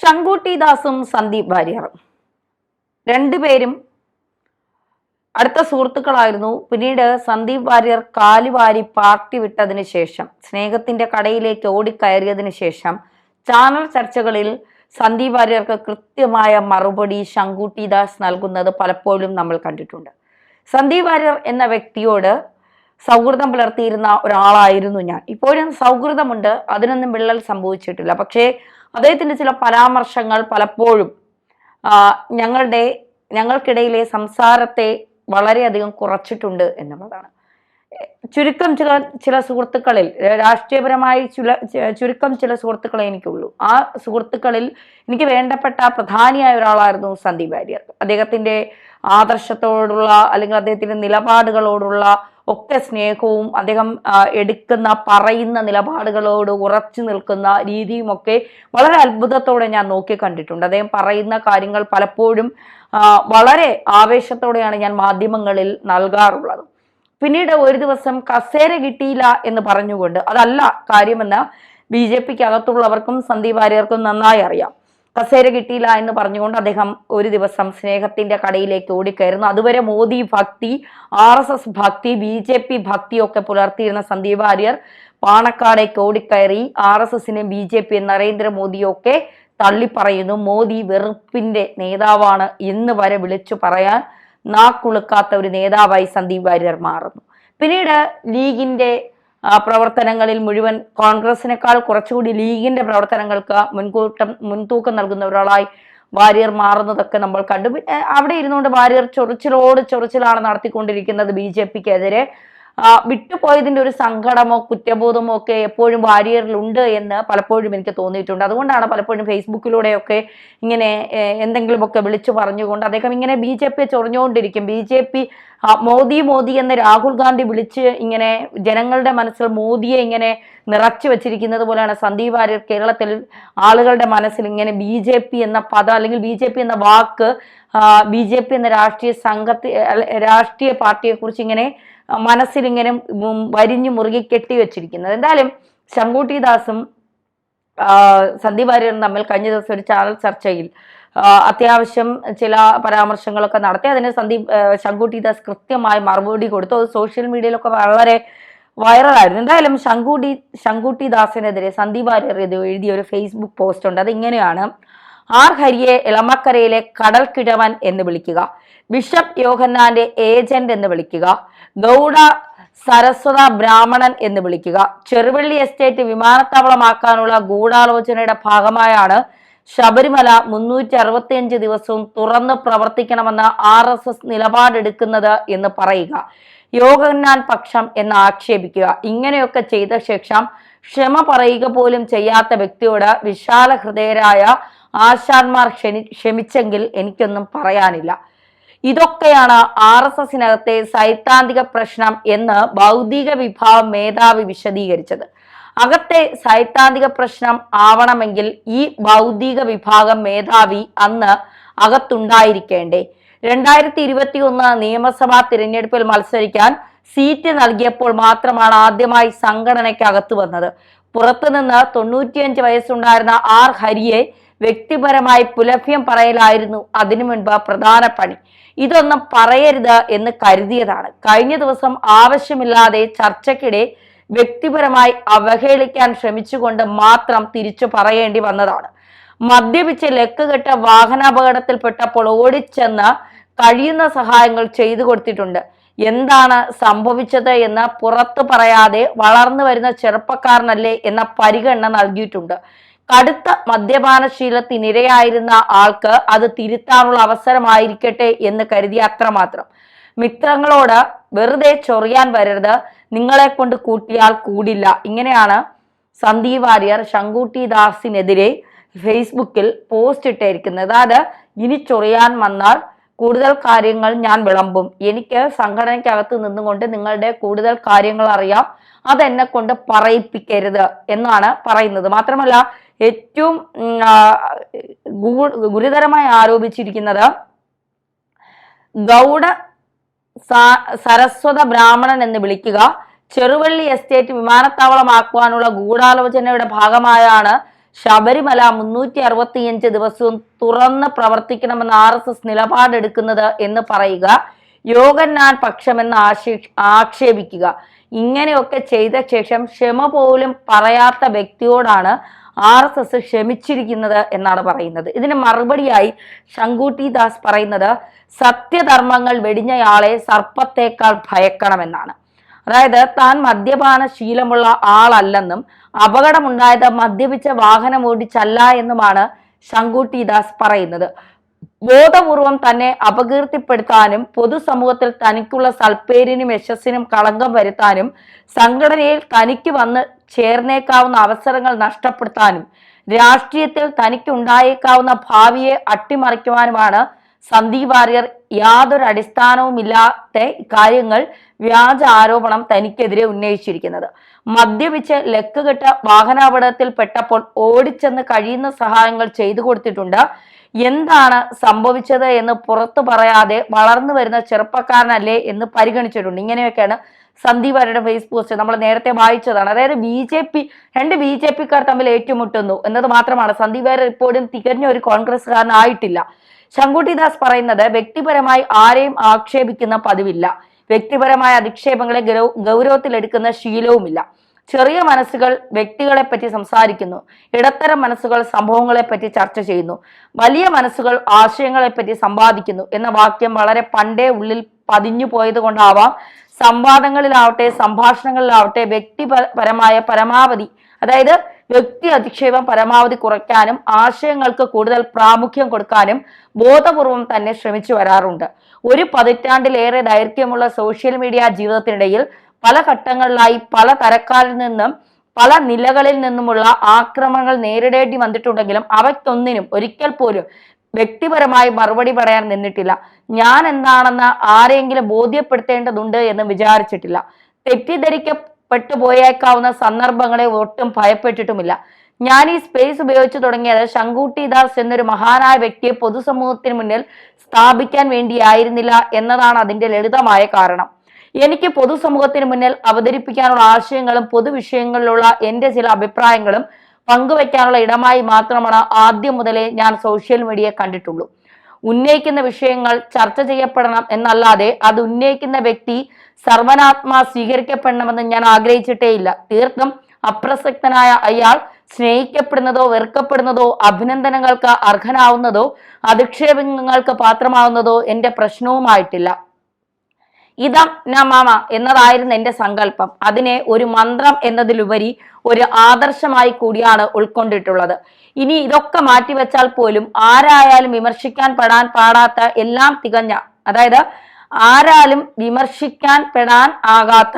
ശങ്കുട്ടി ദാസും സന്ദീപ് വാര്യറും രണ്ടുപേരും അടുത്ത സുഹൃത്തുക്കളായിരുന്നു. പിന്നീട് സന്ദീപ് വാര്യർ കാലുവാരി പാർട്ടി വിട്ടതിന് ശേഷം, സ്നേഹത്തിന്റെ കടയിലേക്ക് ഓടിക്കയറിയതിനു ശേഷം ചാനൽ ചർച്ചകളിൽ സന്ദീപ് വാര്യർക്ക് കൃത്യമായ മറുപടി ശങ്കുട്ടി ദാസ് നൽകുന്നത് പലപ്പോഴും നമ്മൾ കണ്ടിട്ടുണ്ട്. സന്ദീപ് വാര്യർ എന്ന വ്യക്തിയോട് സൗഹൃദം പുലർത്തിയിരുന്ന ഒരാളായിരുന്നു ഞാൻ. ഇപ്പോഴും സൗഹൃദമുണ്ട്, അതിനൊന്നും വിള്ളൽ സംഭവിച്ചിട്ടില്ല. പക്ഷേ അദ്ദേഹത്തിന്റെ ചില പരാമർശങ്ങൾ പലപ്പോഴും ഞങ്ങൾക്കിടയിലെ സംസാരത്തെ വളരെയധികം കുറച്ചിട്ടുണ്ട് എന്നുള്ളതാണ്. ചുരുക്കം ചില സുഹൃത്തുക്കളിൽ, രാഷ്ട്രീയപരമായി ചുരുക്കം ചില സുഹൃത്തുക്കളെ എനിക്കുള്ളൂ. ആ സുഹൃത്തുക്കളിൽ എനിക്ക് വേണ്ടപ്പെട്ട പ്രധാനിയായ ഒരാളായിരുന്നു സന്ദീപ് വാര്യർ. അദ്ദേഹത്തിന്റെ ആദർശത്തോടുള്ള അല്ലെങ്കിൽ അദ്ദേഹത്തിന്റെ നിലപാടുകളോടുള്ള ഒക്കെ സ്നേഹവും അദ്ദേഹം പറയുന്ന നിലപാടുകളോട് ഉറച്ചു നിൽക്കുന്ന രീതിയുമൊക്കെ വളരെ അത്ഭുതത്തോടെ ഞാൻ നോക്കി കണ്ടിട്ടുണ്ട്. അദ്ദേഹം പറയുന്ന കാര്യങ്ങൾ പലപ്പോഴും വളരെ ആവേശത്തോടെയാണ് ഞാൻ മാധ്യമങ്ങളിൽ നൽകാറുള്ളത്. പിന്നീട് ഒരു ദിവസം കസേര കിട്ടിയില്ല എന്ന് പറഞ്ഞുകൊണ്ട്, അതല്ല കാര്യമെന്ന് BJPക്ക് അകത്തുള്ളവർക്കും സന്ദീപ് വാര്യർക്കും നന്നായി അറിയാം. കസേര കിട്ടിയില്ല എന്ന് പറഞ്ഞുകൊണ്ട് അദ്ദേഹം ഒരു ദിവസം സ്നേഹത്തിന്റെ കടയിലേക്ക് ഓടിക്കയറുന്നു. അതുവരെ മോദി ഭക്തി, RSS ഭക്തി, BJP ഭക്തിയൊക്കെ പുലർത്തിയിരുന്ന സന്ദീപ് വാര്യർ പാണക്കാടേക്ക് ഓടിക്കയറി RSSനെയും BJP നരേന്ദ്രമോദിയൊക്കെ തള്ളിപ്പറയുന്നു. മോദി വെറുപ്പിന്റെ നേതാവാണ് എന്ന് വരെ വിളിച്ചു പറയാൻ നാക്കുളുക്കാത്ത ഒരു നേതാവായി സന്ദീപ് വാര്യർ മാറുന്നു. പിന്നീട് ലീഗിന്റെ പ്രവർത്തനങ്ങളിൽ മുഴുവൻ കോൺഗ്രസിനേക്കാൾ കുറച്ചുകൂടി ലീഗിന്റെ പ്രവർത്തനങ്ങൾക്ക് മുൻതൂക്കം നൽകുന്ന ഒരാളായി വാര്യർ മാറുന്നതൊക്കെ നമ്മൾ കണ്ടു. അവിടെ ഇരുന്നുകൊണ്ട് വാര്യർ ചൊറിച്ചിലാണ് നടത്തിക്കൊണ്ടിരിക്കുന്നത് BJPക്കെതിരെ. വിട്ടുപോയതിന്റെ ഒരു സങ്കടമോ കുറ്റബോധമോ ഒക്കെ എപ്പോഴും വാര്യറിലുണ്ട് എന്ന് പലപ്പോഴും എനിക്ക് തോന്നിയിട്ടുണ്ട്. അതുകൊണ്ടാണ് പലപ്പോഴും ഫേസ്ബുക്കിലൂടെയൊക്കെ ഇങ്ങനെ എന്തെങ്കിലുമൊക്കെ വിളിച്ചു പറഞ്ഞുകൊണ്ട് അദ്ദേഹം ഇങ്ങനെ BJPയെ ചൊറിഞ്ഞുകൊണ്ടിരിക്കും. BJP മോദി എന്ന് രാഹുൽ ഗാന്ധി വിളിച്ച് ഇങ്ങനെ ജനങ്ങളുടെ മനസ്സിൽ മോദിയെ ഇങ്ങനെ നിറച്ചു വെച്ചിരിക്കുന്നത് പോലെയാണ് സന്ദീപ് വാര്യർ കേരളത്തിൽ ആളുകളുടെ മനസ്സിൽ ഇങ്ങനെ BJP എന്ന പദം അല്ലെങ്കിൽ BJP എന്ന വാക്ക്, BJP എന്ന രാഷ്ട്രീയ പാർട്ടിയെ കുറിച്ച് ഇങ്ങനെ മനസ്സിൽ ഇങ്ങനെ വരിഞ്ഞു മുറുകി കെട്ടിവെച്ചിരിക്കുന്നത്. എന്തായാലും ശങ്കുട്ടി ദാസും സന്ദീപ് വാര്യരും തമ്മിൽ കഴിഞ്ഞ ദിവസം ഒരു ചാനൽ ചർച്ചയിൽ അത്യാവശ്യം ചില പരാമർശങ്ങളൊക്കെ നടത്തി. അതിന് ശങ്കുട്ടി ദാസ് കൃത്യമായി മറുപടി കൊടുത്തു. അത് സോഷ്യൽ മീഡിയയിലൊക്കെ വളരെ വൈറലായിരുന്നു. എന്തായാലും ശങ്കുട്ടി ദാസിനെതിരെ സന്ദീപ് വാര്യർ എഴുതിയ ഒരു ഫേസ്ബുക്ക് പോസ്റ്റ് ഉണ്ട്. അതിങ്ങനെയാണ്: ആർ ഹരിയെ എളമക്കരയിലെ കടൽ കിഴവൻ എന്ന് വിളിക്കുക, ബിഷപ്പ് യോഹന്നാന്റെ ഏജന്റ് എന്ന് വിളിക്കുക, ഗൗഡ സരസ്വത ബ്രാഹ്മണൻ എന്ന് വിളിക്കുക. ചെറുവള്ളി എസ്റ്റേറ്റ് വിമാനത്താവളമാക്കാനുള്ള ഗൂഢാലോചനയുടെ ഭാഗമായാണ് ശബരിമല 365 ദിവസവും തുറന്ന് പ്രവർത്തിക്കണമെന്ന് RSS നിലപാടെടുക്കുന്നത് എന്ന് പറയുക, യോഹന്നാൻ പക്ഷം എന്ന് ആക്ഷേപിക്കുക. ഇങ്ങനെയൊക്കെ ചെയ്ത ശേഷം ക്ഷമ പറയുക പോലും ചെയ്യാത്ത വ്യക്തിയോട് വിശാല ഹൃദയരായ ആശാന്മാർ ക്ഷമിച്ചെങ്കിൽ എനിക്കൊന്നും പറയാനില്ല. ഇതൊക്കെയാണ് RSSനകത്തെ സൈദ്ധാന്തിക പ്രശ്നം എന്ന് ബൗദ്ധിക വിഭാഗം മേധാവി വിശദീകരിച്ചത്. അകത്തെ സൈദ്ധാന്തിക പ്രശ്നം ആവണമെങ്കിൽ ഈ ബൗദ്ധിക വിഭാഗം മേധാവി അന്ന് അകത്തുണ്ടായിരിക്കേണ്ടേ? 2021 നിയമസഭാ തിരഞ്ഞെടുപ്പിൽ മത്സരിക്കാൻ സീറ്റ് നൽകിയപ്പോൾ മാത്രമാണ് ആദ്യമായി സംഘടനയ്ക്ക് അകത്ത് വന്നത്. പുറത്തുനിന്ന് 95 വയസ്സുണ്ടായിരുന്ന ആർ ഹരിയെ വ്യക്തിപരമായി പുലഭ്യം പറയലായിരുന്നു അതിനു മുൻപ് പ്രധാന പണി. ഇതൊന്നും പറയരുത് എന്ന് കരുതിയതാണ്. കഴിഞ്ഞ ദിവസം ആവശ്യമില്ലാതെ ചർച്ചയ്ക്കിടെ വ്യക്തിപരമായി അവഹേളിക്കാൻ ശ്രമിച്ചുകൊണ്ട് മാത്രം തിരിച്ചു പറയേണ്ടി വന്നതാണ്. മദ്യപിച്ച് ലക്കുകെട്ട് വാഹനാപകടത്തിൽപ്പെട്ടപ്പോൾ ഓടിച്ചെന്ന് കഴിയുന്ന സഹായങ്ങൾ ചെയ്തു കൊടുത്തിട്ടുണ്ട്. എന്താണ് സംഭവിച്ചത് എന്ന് പുറത്തു പറയാതെ വളർന്നു വരുന്ന ചെറുപ്പക്കാരനല്ലേ എന്ന പരിഗണന നൽകിയിട്ടുണ്ട്. കടുത്ത മദ്യപാനശീലത്തിനിരയായിരുന്ന ആൾക്ക് അത് തിരുത്താനുള്ള അവസരമായിരിക്കട്ടെ എന്ന് കരുതി അത്രമാത്രം. മിത്രങ്ങളോട് വെറുതെ ചൊറിയാൻ വരരുത്, നിങ്ങളെ കൊണ്ട് കൂട്ടിയാൽ കൂടില്ല. ഇങ്ങനെയാണ് സന്ദീപ് വാര്യർ ശങ്കുട്ടി ദാസിനെതിരെ ഫേസ്ബുക്കിൽ പോസ്റ്റ് ഇട്ടിരിക്കുന്നത്. അതായത്, ഇനി ചൊറിയാൻ വന്നാൽ കൂടുതൽ കാര്യങ്ങൾ ഞാൻ വിളമ്പും, എനിക്ക് സംഘടനയ്ക്കകത്ത് നിന്നുകൊണ്ട് നിങ്ങളുടെ കൂടുതൽ കാര്യങ്ങൾ അറിയാം, അതെന്നെ കൊണ്ട് പറയിപ്പിക്കരുത് എന്നാണ് പറയുന്നത്. മാത്രമല്ല, ഏറ്റവും ഗുരുതരമായി ആരോപിച്ചിരിക്കുന്നത് ഗൗഡ സരസ്വത ബ്രാഹ്മണൻ എന്ന് വിളിക്കുക, ചെറുവള്ളി എസ്റ്റേറ്റ് വിമാനത്താവളമാക്കുവാനുള്ള ഗൂഢാലോചനയുടെ ഭാഗമായാണ് ശബരിമല 365 ദിവസവും തുറന്ന് പ്രവർത്തിക്കണമെന്ന് RSS നിലപാടെടുക്കുന്നത് എന്ന് പറയുക, യോഗന്നാൻ പക്ഷമെന്ന് ആക്ഷേപിക്കുക, ഇങ്ങനെയൊക്കെ ചെയ്ത ശേഷം ക്ഷമ പോലും പറയാത്ത വ്യക്തിയോടാണ് RSS ക്ഷമിച്ചിരിക്കുന്നത് എന്നാണ് പറയുന്നത്. ഇതിന് മറുപടിയായി ശങ്കുട്ടി ദാസ് പറയുന്നത് സത്യധർമ്മങ്ങൾ വെടിഞ്ഞയാളെ സർപ്പത്തേക്കാൾ ഭയക്കണമെന്നാണ്. അതായത് താൻ മദ്യപാന ശീലമുള്ള ആളല്ലെന്നും അപകടമുണ്ടായത് മദ്യപിച്ച വാഹനം ഓടിച്ചല്ല എന്നുമാണ് ശങ്കുട്ടി ദാസ് പറയുന്നത്. ബോധപൂർവം തന്നെ അപകീർത്തിപ്പെടുത്താനും പൊതുസമൂഹത്തിൽ തനിക്കുള്ള സൽപ്പേരിനും യശസ്സിനും കളങ്കം വരുത്താനും സംഘടനയിൽ തനിക്ക് വന്ന് ചേർന്നേക്കാവുന്ന അവസരങ്ങൾ നഷ്ടപ്പെടുത്താനും രാഷ്ട്രീയത്തിൽ തനിക്ക് ഉണ്ടായേക്കാവുന്ന ഭാവിയെ അട്ടിമറിക്കുവാനുമാണ് സന്ദീപ് വാര്യർ യാതൊരു അടിസ്ഥാനവുമില്ലാത്ത കാര്യങ്ങൾ വ്യാജ ആരോപണം തനിക്കെതിരെ ഉന്നയിച്ചിരിക്കുന്നത്. മദ്യപിച്ച് ലക്കുകെട്ട വാഹനാപകടത്തിൽ പെട്ടപ്പോൾ ഓടിച്ചെന്ന് കഴിയുന്ന സഹായങ്ങൾ ചെയ്തു കൊടുത്തിട്ടുണ്ട്. എന്താണ് സംഭവിച്ചത് എന്ന് പുറത്തു പറയാതെ വളർന്നു വരുന്ന ചെറുപ്പക്കാരനല്ലേ എന്ന് പരിഗണിച്ചിട്ടുണ്ട്. ഇങ്ങനെയൊക്കെയാണ് സന്ദീപ് വാര്യരുടെ ഫേസ്ബുക്ക് പോസ്റ്റ് നമ്മൾ നേരത്തെ വായിച്ചതാണ്. അതായത് രണ്ട് ബി ജെ പിക്കാർ തമ്മിൽ ഏറ്റുമുട്ടുന്നു എന്നത് മാത്രമാണ്. സന്ദീപ് വാര്യർ ഇപ്പോഴും തികഞ്ഞ ഒരു കോൺഗ്രസ്സുകാരനായിട്ടില്ല. ശങ്കുട്ടി ദാസ് പറയുന്നത് വ്യക്തിപരമായി ആരെയും ആക്ഷേപിക്കുന്ന പതിവില്ല, വ്യക്തിപരമായ അധിക്ഷേപങ്ങളെ ഗൗരവത്തിലെടുക്കുന്ന ശീലവുമില്ല. ചെറിയ മനസ്സുകൾ വ്യക്തികളെ പറ്റി സംസാരിക്കുന്നു, ഇടത്തരം മനസ്സുകൾ സംഭവങ്ങളെ പറ്റി ചർച്ച ചെയ്യുന്നു, വലിയ മനസ്സുകൾ ആശയങ്ങളെ പറ്റി സമ്പാദിക്കുന്നു എന്ന വാക്യം വളരെ പണ്ടേ ഉള്ളിൽ പതിഞ്ഞു പോയത് കൊണ്ടാവാം സംവാദങ്ങളിലാവട്ടെ സംഭാഷണങ്ങളിലാവട്ടെ വ്യക്തിപരമായ പരമാവധി, അതായത് വ്യക്തി അധിക്ഷേപം പരമാവധി കുറയ്ക്കാനും ആശയങ്ങൾക്ക് കൂടുതൽ പ്രാമുഖ്യം കൊടുക്കാനും ബോധപൂർവം തന്നെ ശ്രമിച്ചു വരാറുണ്ട്. ഒരു പതിറ്റാണ്ടിലേറെ ദൈർഘ്യമുള്ള സോഷ്യൽ മീഡിയ ജീവിതത്തിനിടയിൽ പല ഘട്ടങ്ങളിലായി പല തരക്കാരിൽ നിന്നും പല നിലകളിൽ നിന്നുമുള്ള ആക്രമണങ്ങൾ നേരിടേണ്ടി വന്നിട്ടുണ്ടെങ്കിലും അവയ്ക്കൊന്നിനും ഒരിക്കൽ പോലും വ്യക്തിപരമായി മറുപടി പറയാൻ നിന്നിട്ടില്ല. ഞാൻ എന്താണെന്ന് ആരെങ്കിലും ബോധ്യപ്പെടുത്തേണ്ടതുണ്ട് എന്ന് വിചാരിച്ചിട്ടില്ല. തെറ്റിദ്ധരിക്കപ്പെട്ടു പോയേക്കാവുന്ന സന്ദർഭങ്ങളെ ഒട്ടും ഭയപ്പെട്ടിട്ടുമില്ല. ഞാൻ ഈ സ്പേസ് ഉപയോഗിച്ചു തുടങ്ങിയത് ശങ്കുട്ടി ദാസ് എന്നൊരു മഹാനായ വ്യക്തിയെ പൊതുസമൂഹത്തിന് മുന്നിൽ സ്ഥാപിക്കാൻ വേണ്ടിയായിരുന്നില്ല എന്നതാണ് അതിന്റെ ലളിതമായ കാരണം. എനിക്ക് പൊതുസമൂഹത്തിന് മുന്നിൽ അവതരിപ്പിക്കാനുള്ള ആശയങ്ങളും പൊതുവിഷയങ്ങളിലുള്ള എൻ്റെ ചില അഭിപ്രായങ്ങളും പങ്കുവയ്ക്കാനുള്ള ഇടമായി മാത്രമാണ് ആദ്യം മുതലേ ഞാൻ സോഷ്യൽ മീഡിയയെ കണ്ടിട്ടുള്ളൂ. ഉന്നയിക്കുന്ന വിഷയങ്ങൾ ചർച്ച ചെയ്യപ്പെടണം എന്നല്ലാതെ അത് ഉന്നയിക്കുന്ന വ്യക്തി സർവനാത്മാ സ്വീകരിക്കപ്പെടണമെന്ന് ഞാൻ ആഗ്രഹിച്ചിട്ടേയില്ല. തീർത്തും അപ്രസക്തനായ അയാൾ സ്നേഹിക്കപ്പെടുന്നതോ വെറുക്കപ്പെടുന്നതോ അഭിനന്ദനങ്ങൾക്ക് അർഹനാവുന്നതോ അധിക്ഷേപങ്ങൾക്ക് പാത്രമാവുന്നതോ എൻ്റെ പ്രശ്നവുമായിട്ടില്ല. ഇതം ന മമ എന്നതായിരുന്നു എൻ്റെ സങ്കല്പം. അതിനെ ഒരു മന്ത്രം എന്നതിലുപരി ഒരു ആദർശമായി കൂടിയാണ് ഉൾക്കൊണ്ടിട്ടുള്ളത്. ഇനി ഇതൊക്കെ മാറ്റിവെച്ചാൽ പോലും ആരായാലും വിമർശിക്കാൻ പാടാത്ത എല്ലാം തികഞ്ഞ, അതായത് ആരാലും വിമർശിക്കാൻ ആകാത്ത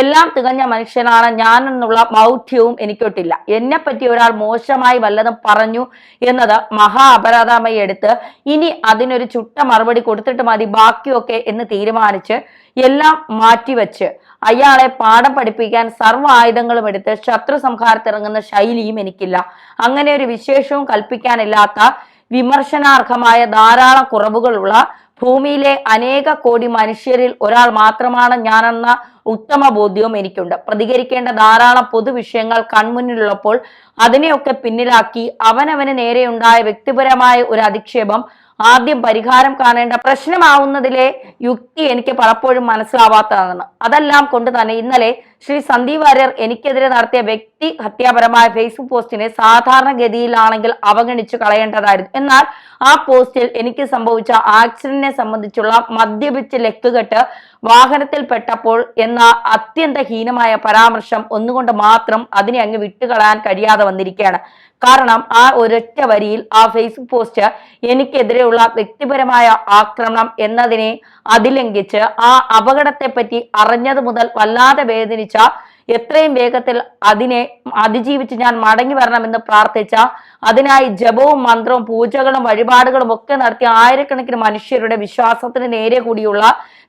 എല്ലാം തികഞ്ഞ മനുഷ്യനാണ് ഞാൻ എന്നുള്ള മൗഢ്യവും എനിക്കൊട്ടില്ല. എന്നെപ്പറ്റി ഒരാൾ മോശമായി വല്ലതും പറഞ്ഞു എന്നത് മഹാ അപരാധമായി എടുത്ത് ഇനി അതിനൊരു ചുട്ട മറുപടി കൊടുത്തിട്ട് മതി ബാക്കിയൊക്കെ എന്ന് തീരുമാനിച്ച് എല്ലാം മാറ്റിവെച്ച് അയാളെ പാഠം പഠിപ്പിക്കാൻ സർവ്വ ആയുധങ്ങളും എടുത്ത് ശത്രു സംഹാരത്തിറങ്ങുന്ന ശൈലിയും എനിക്കില്ല. അങ്ങനെ ഒരു വിശേഷവും കൽപ്പിക്കാനില്ലാത്ത വിമർശനാർഹമായ ധാരാളം കുറവുകളുള്ള ഭൂമിയിലെ അനേക കോടി മനുഷ്യരിൽ ഒരാൾ മാത്രമാണ് ഞാനെന്ന ഉത്തമ ബോധ്യവും എനിക്കുണ്ട്. പ്രതികരിക്കേണ്ട ധാരാളം പൊതുവിഷയങ്ങൾ കൺമുന്നിലുള്ളപ്പോൾ അതിനെയൊക്കെ പിന്നിലാക്കി അവനവന് നേരെയുണ്ടായ വ്യക്തിപരമായ ഒരു അധിക്ഷേപം ആദ്യം പരിഹാരം കാണേണ്ട പ്രശ്നമാവുന്നതിലെ യുക്തി എനിക്ക് പലപ്പോഴും മനസ്സിലാവാത്തതാണ്. അതെല്ലാം കൊണ്ട് തന്നെ ഇന്നലെ ശ്രീ സന്ദീപ് വാര്യർ എനിക്കെതിരെ നടത്തിയ വ്യക്തി ഹത്യാപരമായ ഫേസ്ബുക്ക് പോസ്റ്റിനെ സാധാരണഗതിയിലാണെങ്കിൽ അവഗണിച്ചു കളയേണ്ടതായിരുന്നു. എന്നാൽ ആ പോസ്റ്റിൽ എനിക്ക് സംഭവിച്ച ആക്സിഡന്റിനെ സംബന്ധിച്ചുള്ള മദ്യപിച്ച് ലക്കുകെട്ട് വാഹനത്തിൽ പെട്ടപ്പോൾ എന്ന അത്യന്തഹീനമായ പരാമർശം ഒന്നുകൊണ്ട് മാത്രം അതിനെ അങ്ങ് വിട്ടുകളയാൻ കഴിയാതെ വന്നിരിക്കുകയാണ്. കാരണം ആ ഒരൊറ്റ വരിയിൽ ആ ഫേസ്ബുക്ക് പോസ്റ്റ് എനിക്കെതിരെയുള്ള വ്യക്തിപരമായ ആക്രമണം എന്നതിനെ അതിലംഘിച്ച് ആ അപകടത്തെ പറ്റി അറിഞ്ഞത് മുതൽ വല്ലാതെ വേദനിച്ച, എത്രയും വേഗത്തിൽ അതിനെ അതിജീവിച്ച് ഞാൻ മടങ്ങി വരണമെന്ന് പ്രാർത്ഥിച്ച, അതിനായി ജപവും മന്ത്രവും പൂജകളും വഴിപാടുകളും ഒക്കെ നടത്തിയ ആയിരക്കണക്കിന് മനുഷ്യരുടെ വിശ്വാസത്തിന് നേരെ കൂടിയുള്ള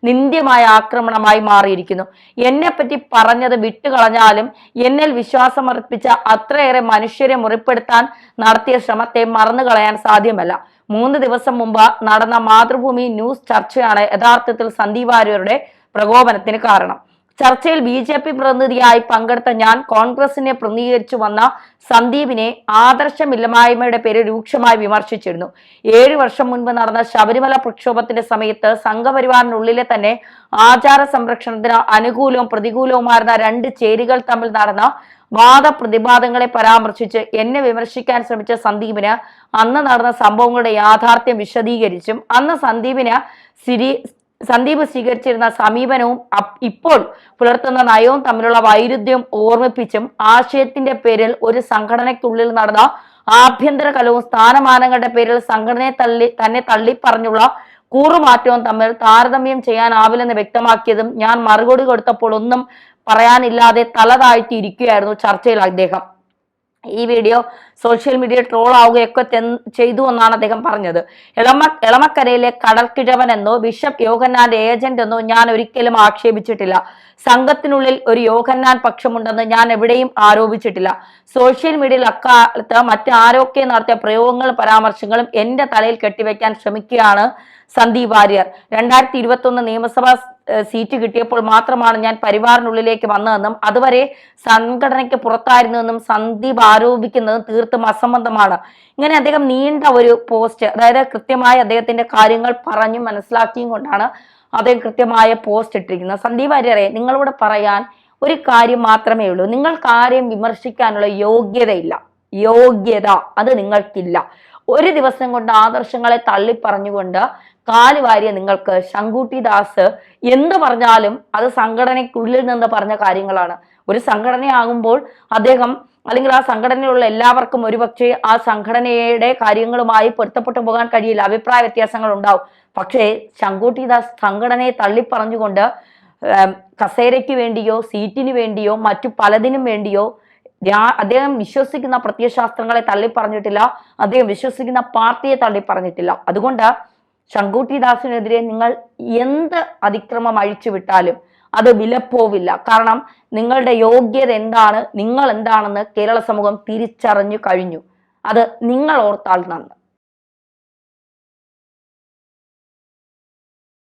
നിന്ദ്യമായ ആക്രമണമായി മാറിയിരിക്കുന്നു. എന്നെപ്പറ്റി പറഞ്ഞത് വിട്ടുകളഞ്ഞാലും എന്നിൽ വിശ്വാസമർപ്പിച്ച അത്രയേറെ മനുഷ്യരെ മുറിപ്പെടുത്താൻ നടത്തിയ ശ്രമത്തെ മറന്നു കളയാൻ സാധ്യമല്ല. 3 ദിവസം മുമ്പ് നടന്ന മാതൃഭൂമി ന്യൂസ് ചർച്ചയാണ് യഥാർത്ഥത്തിൽ സന്ദീപ് വാര്യരുടെ പ്രകോപനത്തിന് കാരണം. ചർച്ചയിൽ BJP പ്രതിനിധിയായി പങ്കെടുത്ത ഞാൻ കോൺഗ്രസിനെ പ്രതിനിധീകരിച്ചു വന്ന സന്ദീപിനെ ആദർശമില്ലായ്മയുടെ പേര് രൂക്ഷമായി വിമർശിച്ചിരുന്നു. 7 വർഷം മുൻപ് നടന്ന ശബരിമല പ്രക്ഷോഭത്തിന്റെ സമയത്ത് സംഘപരിവാറിനുള്ളിലെ തന്നെ ആചാര സംരക്ഷണത്തിന് അനുകൂലവും പ്രതികൂലവുമായിരുന്ന 2 ചേരികൾ തമ്മിൽ നടന്ന വാദപ്രതിവാദങ്ങളെ പരാമർശിച്ച് എന്നെ വിമർശിക്കാൻ ശ്രമിച്ച സന്ദീപിന് അന്ന് നടന്ന സംഭവങ്ങളുടെ യാഥാർത്ഥ്യം വിശദീകരിച്ചും അന്ന് സന്ദീപ് സ്വീകരിച്ചിരുന്ന സമീപനവും ഇപ്പോൾ പുലർത്തുന്ന നയവും തമ്മിലുള്ള വൈരുദ്ധ്യം ഓർമ്മിപ്പിച്ചും ആശയത്തിന്റെ പേരിൽ ഒരു സംഘടനയ്ക്കുള്ളിൽ നടന്ന ആഭ്യന്തര കലവും സ്ഥാനമാനങ്ങളുടെ പേരിൽ സംഘടനയെ തന്നെ തള്ളിപ്പറഞ്ഞുള്ള കൂറുമാറ്റവും തമ്മിൽ താരതമ്യം ചെയ്യാനാവില്ലെന്ന് വ്യക്തമാക്കിയതും ഞാൻ മറുപടി കൊടുത്തപ്പോൾ ഒന്നും പറയാനില്ലാതെ തല താഴ്ത്തി ഇരിക്കുകയായിരുന്നു ചർച്ചയിൽ അദ്ദേഹം. ഈ വീഡിയോ സോഷ്യൽ മീഡിയ ട്രോൾ ആവുകയൊക്കെ ചെയ്തു എന്നാണ് അദ്ദേഹം പറഞ്ഞത്. എളമക്കരയിലെ കടൽക്കിഴവൻ എന്നോ ബിഷപ്പ് യോഹന്നാന്റെ ഏജന്റ് എന്നോ ഞാൻ ഒരിക്കലും ആക്ഷേപിച്ചിട്ടില്ല. സംഘത്തിനുള്ളിൽ ഒരു യോഹന്നാൻ പക്ഷമുണ്ടെന്ന് ഞാൻ എവിടെയും ആരോപിച്ചിട്ടില്ല. സോഷ്യൽ മീഡിയയിൽ അക്കാലത്ത് മറ്റാരൊക്കെ നടത്തിയ പ്രയോഗങ്ങളും പരാമർശങ്ങളും എന്റെ തലയിൽ കെട്ടിവെക്കാൻ ശ്രമിക്കുകയാണ് സന്ദീപ് വാര്യർ. 2021 നിയമസഭാ സീറ്റ് കിട്ടിയപ്പോൾ മാത്രമാണ് ഞാൻ പരിവാറിനുള്ളിലേക്ക് വന്നതെന്നും അതുവരെ സംഘടനയ്ക്ക് പുറത്തായിരുന്നുവെന്നും സന്ദീപ് ആരോപിക്കുന്നതും തീർത്തും അസംബന്ധമാണ്. ഇങ്ങനെ അദ്ദേഹം നീണ്ട ഒരു പോസ്റ്റ്, അതായത് കൃത്യമായി അദ്ദേഹത്തിന്റെ കാര്യങ്ങൾ പറഞ്ഞും മനസ്സിലാക്കിയും കൊണ്ടാണ് അദ്ദേഹം കൃത്യമായ പോസ്റ്റ് ഇട്ടിരിക്കുന്നത്. സന്ദീപ് വാര്യരെ, നിങ്ങളോട് പറയാൻ ഒരു കാര്യം മാത്രമേ ഉള്ളൂ. നിങ്ങൾക്ക് ആരെയും വിമർശിക്കാനുള്ള യോഗ്യത അത് നിങ്ങൾക്കില്ല. ഒരു ദിവസം കൊണ്ട് ആദർശങ്ങളെ തള്ളിപ്പറഞ്ഞുകൊണ്ട് കാലുവാരിയ നിങ്ങൾക്ക് ശങ്കുട്ടി ദാസ് എന്ത് പറഞ്ഞാലും അത് സംഘടനയ്ക്കുള്ളിൽ നിന്ന് പറഞ്ഞ കാര്യങ്ങളാണ്. ഒരു സംഘടനയാകുമ്പോൾ അദ്ദേഹം അല്ലെങ്കിൽ ആ സംഘടനയിലുള്ള എല്ലാവർക്കും ഒരുപക്ഷെ ആ സംഘടനയുടെ കാര്യങ്ങളുമായി പൊരുത്തപ്പെട്ടു പോകാൻ കഴിയില്ല, അഭിപ്രായ വ്യത്യാസങ്ങൾ ഉണ്ടാവും. പക്ഷേ ശങ്കുട്ടി ദാസ് സംഘടനയെ തള്ളിപ്പറഞ്ഞുകൊണ്ട് കസേരയ്ക്ക് വേണ്ടിയോ സീറ്റിന് വേണ്ടിയോ മറ്റു പലതിനും വേണ്ടിയോ അദ്ദേഹം വിശ്വസിക്കുന്ന പ്രത്യയശാസ്ത്രങ്ങളെ തള്ളിപ്പറഞ്ഞിട്ടില്ല, അദ്ദേഹം വിശ്വസിക്കുന്ന പാർട്ടിയെ തള്ളിപ്പറഞ്ഞിട്ടില്ല. അതുകൊണ്ട് ശങ്കുട്ടി ദാസിനെതിരെ നിങ്ങൾ എന്ത് അതിക്രമം അഴിച്ചുവിട്ടാലും അത് വിലപ്പോവില്ല. കാരണം നിങ്ങളുടെ യോഗ്യത എന്താണ്, നിങ്ങൾ എന്താണെന്ന് കേരള സമൂഹം തിരിച്ചറിഞ്ഞു കഴിഞ്ഞു. അത് നിങ്ങൾ ഓർത്താൽ നന്ന്.